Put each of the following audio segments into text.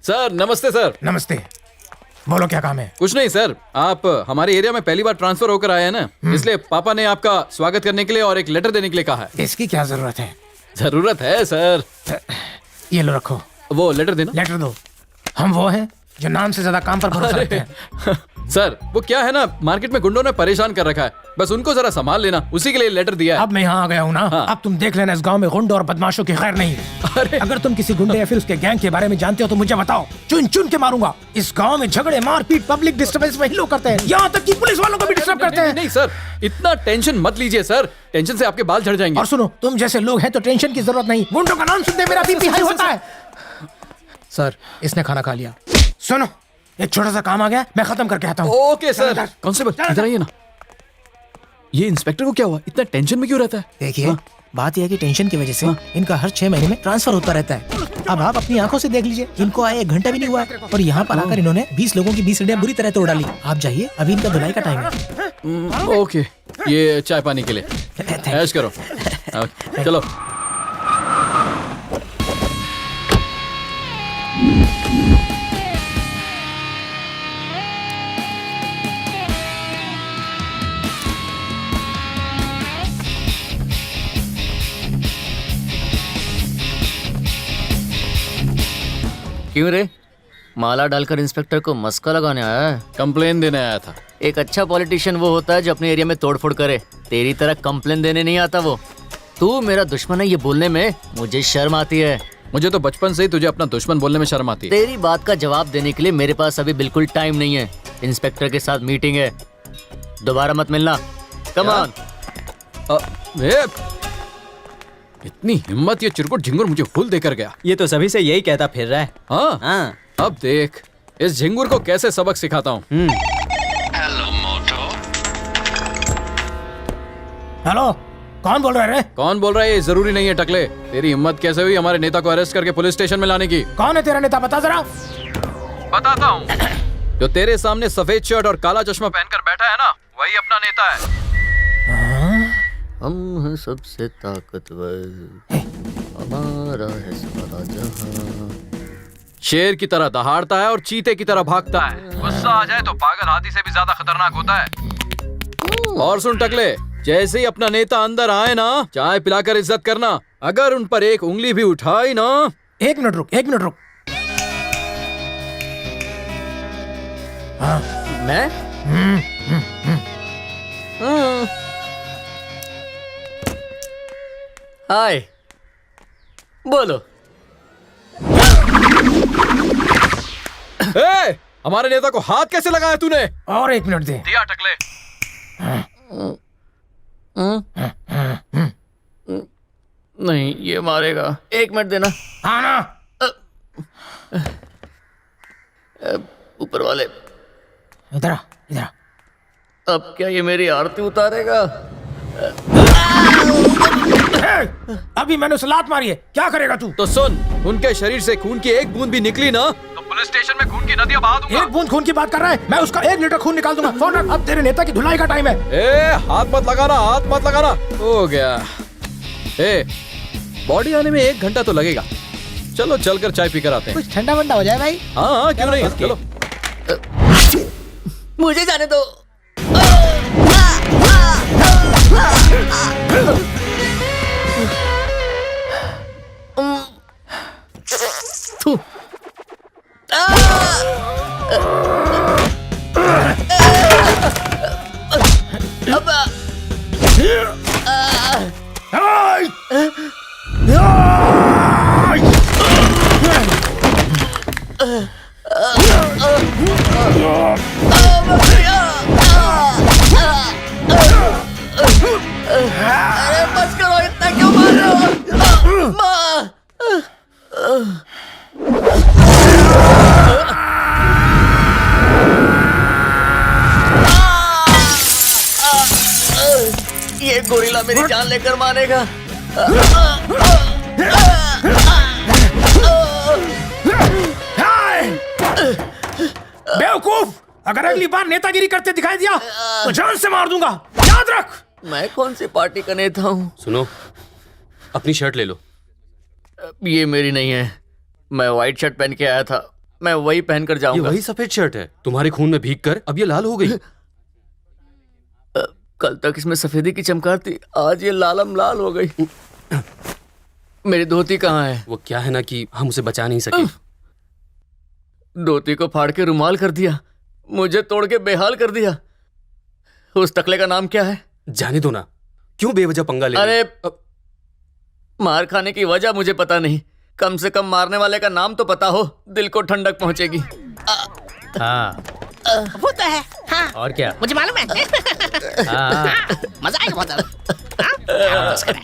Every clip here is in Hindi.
सर नमस्ते सर। नमस्ते, बोलो क्या काम है? कुछ नहीं सर, आप हमारे एरिया में पहली बार ट्रांसफर होकर आए हैं ना, इसलिए पापा ने आपका स्वागत करने के लिए और एक लेटर देने के लिए कहा है। इसकी क्या जरूरत है? जरूरत है सर। ये लो रखो। वो लेटर देना। लेटर दो। हम वो हैं जो नाम से ज्यादा काम पर भरोसा रखते हैं। सर वो क्या है ना, मार्केट में गुंडों ने परेशान कर रखा है, बस उनको जरा संभाल लेना, उसी के लिए लेटर दिया है। अब मैं यहाँ आ गया हूँ ना, हाँ। अब तुम देख लेना इस गांव में गुंडों और बदमाशों की खैर नहीं है। अरे अगर तुम किसी गुंडे या फिर उसके गैंग के बारे में जानते हो तो मुझे बताओ, चुन चुन के मारूंगा। इस गांव में झगड़े, मारपीट, पब्लिक डिस्टर्बेंस वही लोग करते हैं, यहाँ तक कि पुलिस वालों को भी डिस्टर्ब करते हैं। नहीं सर, इतना टेंशन मत लीजिए सर, टेंशन से आपके बाल झड़ जाएंगे। और सुनो, तुम जैसे लोग हैं तो टेंशन की जरूरत नहीं। गुंडों का नाम सुनते मेरा बीपी हाई होता है। सर इसने खाना खा लिया। सुनो, एक छोटा सा काम आ गया, मैं खत्म करके आता हूँ। Okay sir. कांस्टेबल इधर आइए ना। ये इंस्पेक्टर को क्या हुआ, इतना टेंशन में क्यों रहता है? देखिए बात यह है कि टेंशन की वजह से इनका हर 6 महीने में ट्रांसफर होता रहता है। अब आप अपनी आंखों से देख लीजिए, इनको आए 1 घंटा भी नहीं हुआ है और यहाँ पर आकर इन्होंने 20 लोगों की 20 हड्डियां बुरी तरह तोड़ डाली। आप जाइए, अभी इनका धुलाई का टाइम है। ओके, ये चाय पानी के लिए ऐश करो। चलो। क्यों रे, माला डालकर इंस्पेक्टर को मस्का लगाने आया है? कंप्लेन देने आया था। एक अच्छा पॉलिटिशियन वो होता है जो अपने एरिया में तोड़फोड़ करे, तेरी तरह कंप्लेन देने नहीं आता वो। तू मेरा दुश्मन है ये बोलने में मुझे शर्म आती है। मुझे तो बचपन से ही तुझे अपना दुश्मन बोलने में शर्म आती है। तेरी बात का जवाब देने के लिए मेरे पास अभी बिल्कुल टाइम नहीं है। इंस्पेक्टर के साथ मीटिंग है, दोबारा मत मिलना। Come on. इतनी हिम्मत, ये चिरकुट झिंगुर मुझे फूल देकर गया। ये तो सभी से यही कहता फिर रहा है। हाँ हाँ। अब देख इस झिंगुर को कैसे सबक सिखाता हूँ। हेलो, कौन बोल रहा है रे? कौन बोल रहा है ये जरूरी नहीं है टकले। तेरी हिम्मत कैसे हुई हमारे नेता को अरेस्ट करके पुलिस स्टेशन में लाने की? कौन है तेरा नेता, बता जरा। बताता हूँ। जो तेरे सामने सफेद शर्ट और काला चश्मा पहनकर बैठा है ना, वही अपना नेता है। हम हैं सबसे ताकतवर, हमारा है सारा जहां। शेर की तरह दहाड़ता है और चीते की तरह भागता है। गुस्सा आ जाए तो पागल हाथी से भी ज्यादा खतरनाक होता है। और सुन टकले, जैसे ही अपना नेता अंदर आए ना, चाय पिलाकर इज्जत करना। अगर उन पर एक उंगली भी उठाई ना। 1 मिनट रुक, 1 मिनट रुक। हाँ। मैं हाय, बोलो। ए, हमारे नेता को हाथ कैसे लगाया तूने? और 1 मिनट दे। दिया टकले। नहीं, ये मारेगा। 1 मिनट देना। हाँ ना। ऊपर वाले, इधर आ, इधर आ। अब क्या ये मेरी आरती उतारेगा? अभी मैंने उसे लात मारी है, क्या करेगा तू? तो सुन, उनके शरीर से खून की एक बूंद भी निकली ना, तो पुलिस स्टेशन में खून की नदियां बहा दूंगा। 1 बूंद खून की बात कर रहा है, मैं उसका 1 लीटर खून निकाल दूंगा। फोन रख, अब तेरे नेता की धुलाई का टाइम है। ए, हाथ मत लगाना, हाथ मत लगाना। हो गया। ए, बॉडी आने में 1 घंटा तो लगेगा। चलो चलकर चाय पीकर आते हैं। कुछ ठंडा वंडा हो जाए भाई। हाँ क्यों नहीं, चलो। मुझे जाने दो। अरे बस करो, इतना क्यों मार रहे हो? ये गोरिल्ला मेरी जान लेकर मारेगा। बेवकूफ, अगर अगली बार नेतागिरी करते दिखाई दिया तो जान से मार दूंगा, याद रख। मैं कौन सी पार्टी का नेता हूँ? सुनो, अपनी शर्ट ले लो। ये मेरी नहीं है, मैं व्हाइट शर्ट पहन के आया था। मैं वही पहनकर ये जाऊंगा। वही सफेद शर्ट है तुम्हारे खून में भीग कर अब ये लाल हो गई। कल तक इसमें सफेदी की चमकार थी, आज ये लालम लाल हो गई। मेरी धोती कहाँ है? वो क्या है ना कि हम उसे बचा नहीं सके। धोती को फाड़ के रुमाल कर दिया, मुझे तोड़ के बेहाल कर दिया। उस टकले का नाम क्या है? जाने दो ना, क्यों बेवजह पंगा ले रहे अरे मार खाने की वजह मुझे पता नहीं, कम से कम मारने वाले का नाम तो पता हो, दिल को ठंडक पहुंचेगी। हाँ वो तो है। हाँ और क्या? मुझे मालूम है। हाँ मजा आएगा बहुत ज्यादा। हाँ? बस कर।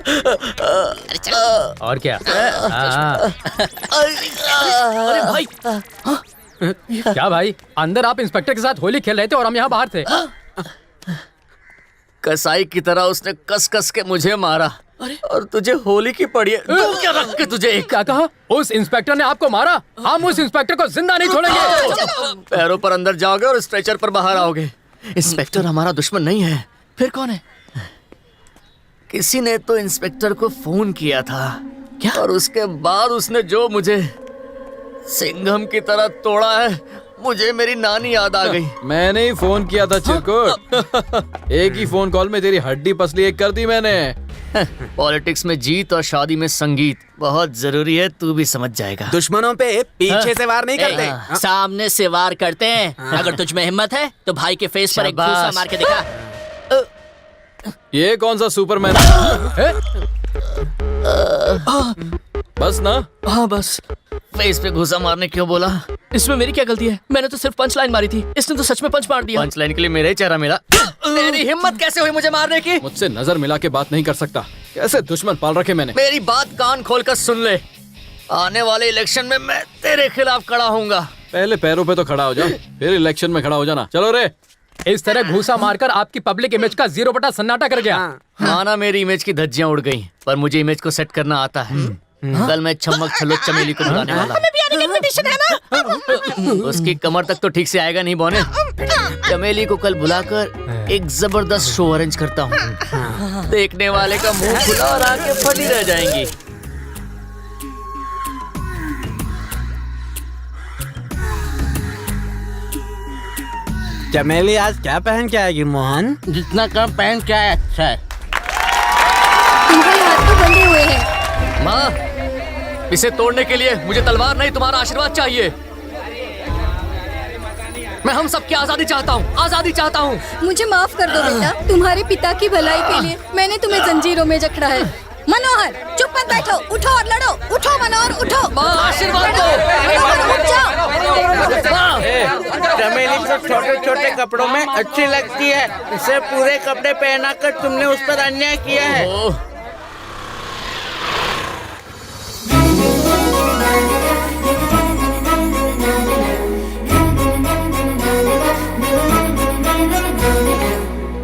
अरे चलो। और क्या? हाँ अरे भाई, क्या भाई, अंदर आप इंस्पेक्टर के साथ होली खेल रहे थे और हम यहाँ बाहर थे। कसाई की तरह उसने कस कस के मुझे मारा और तुझे होली की पड़ी है। क्या रख के तुझे एक क्या कहा? उस इंस्पेक्टर ने आपको मारा? हम उस इंस्पेक्टर को जिंदा नहीं छोड़ेंगे। पैरों पर अंदर जाओगे और स्ट्रेचर पर बाहर आओगे। इंस्पेक्टर हमारा दुश्मन नहीं है, फिर कौन है? किसी ने तो इंस्पेक्टर को फोन किया था क्या? और उसके बाद उसने जो मुझे सिंघम की तरह तोड़ा है, मुझे मेरी नानी याद आ गई। मैंने ही फोन किया था चिरकुट। एक ही फोन कॉल में तेरी हड्डी पसली एक कर दी मैंने। पॉलिटिक्स में जीत और शादी में संगीत बहुत जरूरी है, तू भी समझ जाएगा। दुश्मनों पे पीछे से वार नहीं करते। सामने से वार करते हैं। अगर तुझ में हिम्मत है तो भाई के फेस पर एक घूसा मार के दिखा। ये कौन सा सुपरमैन? बस ना। हाँ बस। फेस पे घुसा मारने क्यों बोला? इसमें मेरी क्या गलती है? मैंने तो सिर्फ पंच लाइन मारी थी, इसने तो सच में पंच मार दिया। पंच लाइन के लिए मेरा ही चेहरा मिला। तेरी हिम्मत कैसे हुई मुझे मारने की? मुझसे नजर मिला के बात नहीं कर सकता। कैसे दुश्मन पाल रखे मैंने। मेरी बात कान खोलकर सुन ले, आने वाले इलेक्शन में मैं तेरे खिलाफ खड़ा होऊंगा। पहले पैरों पे तो खड़ा हो जा, फिर इलेक्शन में खड़ा हो जाना। चलो रे। इस तरह घूसा मारकर आपकी पब्लिक इमेज का 0 सन्नाटा कर गया। माना मेरी इमेज की धज्जियां उड़ गई, पर मुझे इमेज को सेट करना आता है। कल मैं छमक छलो चमेली को बुलाने वाला हूं। कंपटीशन है ना? उसकी कमर तक तो ठीक से आएगा नहीं बोने। चमेली को कल बुलाकर एक जबरदस्त शो अरेंज करता हूँ। देखने वाले का मुंह खुला और आंखें फटी रह जाएंगी। चमेली आज क्या पहन के आएगी मोहन? जितना कम पहन क्या है अच्छा है। तुम्हारे हाथ तो बंधे हुए हैं। माँ, इसे तोड़ने के लिए मुझे तलवार नहीं तुम्हारा आशीर्वाद चाहिए। मैं हम सबकी आजादी चाहता हूँ, आजादी चाहता हूँ। मुझे माफ कर दो बेटा, तुम्हारे पिता की भलाई के लिए मैंने तुम्हें जंजीरों में जकड़ा है। मनोहर चुप मत बैठो, उठो और लड़ो। उठो मनोहर उठो। माँ आशीर्वाद दो। मनोहर, उठ जाओ। माँ, चमेली तो छोटे छोटे कपड़ों में अच्छी लगती है, इसे पूरे कपड़े पहना कर तुमने उस पर अन्याय किया है। ओह,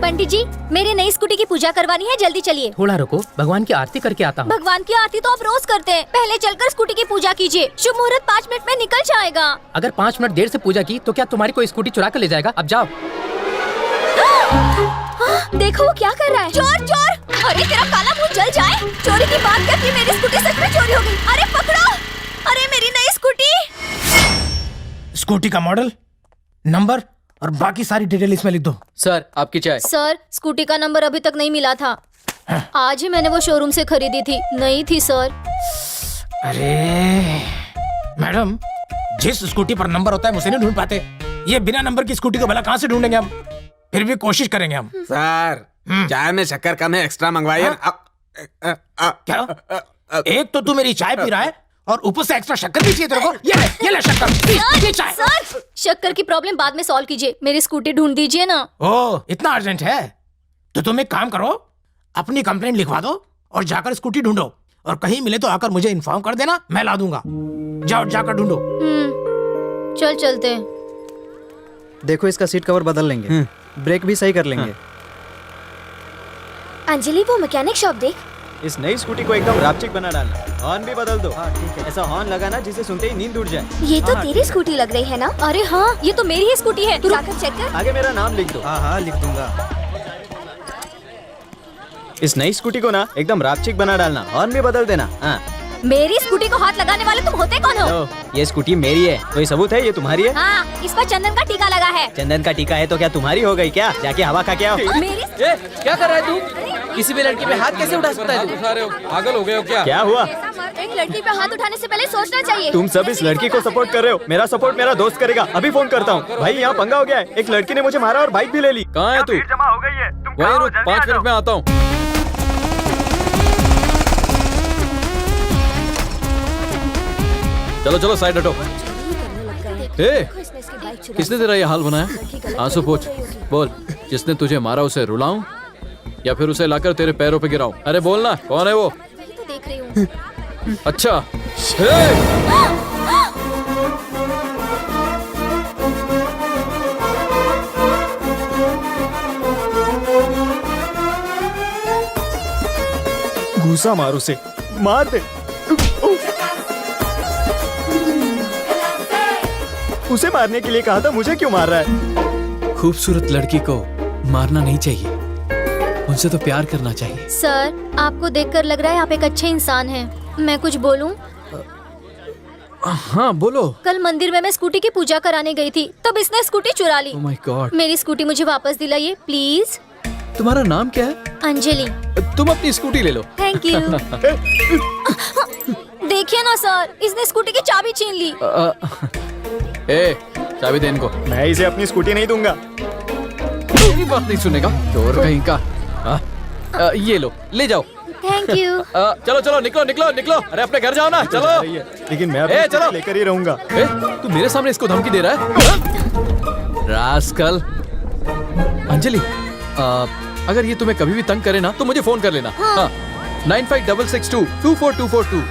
पंडित जी, मेरी नई स्कूटी की पूजा करवानी है, जल्दी चलिए। थोड़ा रुको, भगवान की आरती करके आता हूँ। भगवान की आरती तो आप रोज करते हैं, पहले चलकर स्कूटी की पूजा कीजिए। शुभ मुहूर्त 5 मिनट में निकल जाएगा। अगर 5 मिनट देर से पूजा की तो क्या तुम्हारी कोई स्कूटी चुरा कर ले जाएगा? अब जाओ। देखो वो क्या कर रहा है। चोर चोर! अरे तेरा काला मुंह जल जाए। चोरी की बात करके मेरी स्कूटी सच में चोरी हो गई। अरे पकड़ो! अरे मेरी नई स्कूटी। स्कूटी का मॉडल, नंबर और बाकी सारी डिटेल इसमें लिख दो। सर आपकी चाय। सर, स्कूटी का नंबर अभी तक नहीं मिला था। आज ही मैंने वो शोरूम से खरीदी थी, नहीं थी सर। अरे मैडम, जिस स्कूटी पर नंबर होता है उसे नहीं ढूंढ पाते। ये बिना नंबर की स्कूटी को भला कहाँ से ढूंढेंगे हम? फिर भी कोशिश करेंगे हम। सर चाय में शक्कर कम है, एक्स्ट्रा मंगवाइए। क्या? एक तो तू मेरी चाय पी रहा है और ऊपर से एक्स्ट्रा शक्कर भी चाहिए तेरे को। ये ले शक्कर, ये चाय। सर, शक्कर की प्रॉब्लम बाद में सॉल्व कीजिए, मेरी स्कूटी ढूंढ दीजिए ना। ओह, इतना अर्जेंट है तो तुम एक काम करो, अपनी कंप्लेंट लिखवा दो और जाकर स्कूटी ढूंढो, और कहीं मिले तो आकर मुझे इन्फॉर्म कर देना, मैं ला दूंगा। जाओ जाकर ढूंढो। चल चलते हैं। देखो इसका सीट कवर बदल लेंगे, ब्रेक भी सही कर लेंगे। अंजलि, वो मैकेनिक शॉप देख। इस नई स्कूटी को एकदम रापचिक बना डालना, हॉर्न भी बदल दो। ठीक है, ऐसा हॉर्न लगाना जिसे सुनते ही नींद उड़ जाए। ये तो तेरी स्कूटी लग रही है ना? अरे हाँ, ये तो मेरी ही स्कूटी है। तू जाकर चेक कर। आगे मेरा नाम लिख दो। हाँ लिख दूंगा। इस नई स्कूटी को ना एकदम रापचिक बना डालना, हॉर्न भी बदल देना। हाँ मेरी स्कूटी को हाथ लगाने वाले तुम होते कौन हो? लो, ये स्कूटी मेरी है। कोई सबूत है ये तुम्हारी है? हाँ, इस पर चंदन का टीका लगा है। चंदन का टीका है तो क्या तुम्हारी हो गई क्या? जाके हवा खा के आओ। मेरी क्या कर रहा है तू? किसी भी लड़की पे हाथ कैसे उठा सकता है तू? पागल हो गए हो क्या? क्या हुआ? एक लड़की पे हाथ उठाने से पहले सोचना चाहिए। तुम सब इस लड़की को सपोर्ट कर रहे हो। मेरा सपोर्ट मेरा दोस्त करेगा। अभी फोन करता हूँ। भाई यहाँ पंगा हो गया है। एक लड़की ने मुझे मारा और बाइक भी ले ली। कहाँ है तू? जमा हो गई है। वहीं रुक, 5 मिनट में आता हूँ। चलो चलो साइड हटो। ए, किसने तेरा ये हाल बनाया? आंसू पोंछ, बोल। जिसने तुझे मारा उसे रुलाऊं या फिर उसे लाकर तेरे पैरों पे गिराऊं? अरे बोलना, कौन है वो? तो देख रही हूँ। अच्छा। ए! घूसा मार उसे, मार दे। उसे मारने के लिए कहा था, मुझे क्यों मार रहा है? खूबसूरत लड़की को मारना नहीं चाहिए, उनसे तो प्यार करना चाहिए। सर, आपको देखकर लग रहा है आप एक अच्छे इंसान हैं। मैं कुछ बोलूं? हाँ बोलो। कल मंदिर में मैं स्कूटी की पूजा कराने गई थी, तब इसने स्कूटी चुरा ली। Oh my God. मेरी स्कूटी मुझे वापस दिलाइए प्लीज। तुम्हारा नाम क्या है? अंजलि। तुम अपनी स्कूटी ले लो। Thank you. देखिए ना सर, इसने स्कूटी की चाबी छीन ली। ए, चाबी दे इनको। मैं इसे अपनी स्कूटी नहीं दूंगा। मेरी बात नहीं सुनेगा, चोर कहीं का। ये लो, ले जाओ। Thank you. चलो चलो, निकलो निकलो निकलो। अरे अपने घर जाओ ना, चलो। लेकिन मैं ए, अपनी चलो। स्कूटी लेकर ही रहूंगा। ए, तू मेरे सामने इसको धमकी दे रहा है? रास्कल। अंजलि, अगर ये तुम्हें कभी भी तंग करे ना तो मुझे फोन कर लेना। हाँ। 9566224242।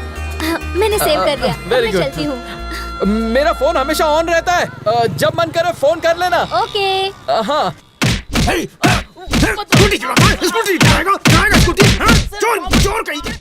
मैंने सेव कर लिया। Very मैं good. चलती हूँ। मेरा फोन हमेशा ऑन रहता है, जब मन करे फोन कर लेना। ओके। हाँ। स्कूटी चला, स्कूटी